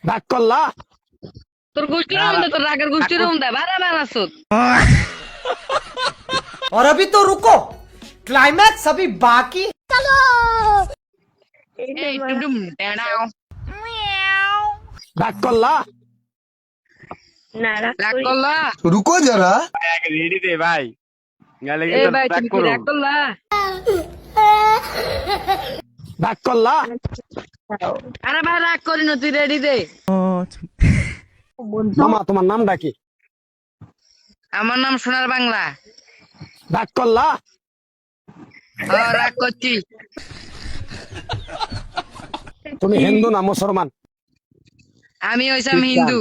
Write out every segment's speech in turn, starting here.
রাগ করলা? তোর গোষ্ঠীর মধ্যে তোর রাগের গোষ্ঠীর মধ্যে বারা বানাসুত। और अभी तो रुको, क्लाइमैक्स अभी बाकी। এই টুমটুম টেড়াও রাগ করলা? না রাগ রাগ করি। করলা? रुको जरा। রেডি দে ভাই, গালে এ কিন্তু ভাই রাগ তুমি কি করো। রাগ করলা? রাগ করলা? আরে ভাই রাগ করি না, তুই রেডি দে। মামা তোমার নামটা কি? আমার নাম সোনার বাংলা। রাগ করলা? রাগ করছি। তুমি হিন্দু না মুসলমান? আমি হইছাম হিন্দু।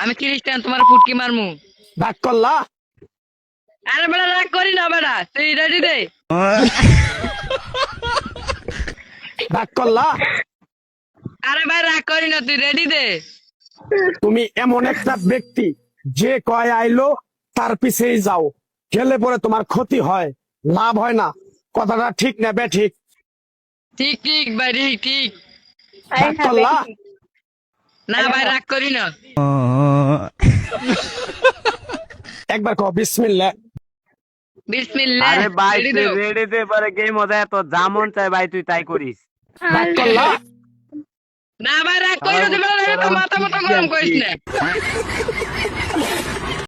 আমি খ্রিস্টান, তোমার ফুটকি মারমু। রাগ করলা? আরে বেটা রাগ করি না বেটা, তুই রেডি দে। রাগ করলা? আরে ভাই রাগ করি না, তুই রেডি দে। তুমি এমন একটা ব্যক্তি যে কয় আইলো তার পিছেই যাও, গেলে পরে তোমার ক্ষতি হয়, লাভ হয় না। কথাটা ঠিক না বে ঠিক? ঠিক ঠিক ভাই, ঠিক ঠিক। রাগ করলা? না ভাই রাগ করি না। একবার কও বিসমিল্লাহ। বিসমিল্লাহ। আরে ভাই রেডি তুই দাও। রেডি দে, পরে গেম মজা এত যেমন চাই ভাই তুই তাই করিস। রাগ করলা? না ভাই রাগ করি না, তুই বেটা মাথা মতো গরম করিস না।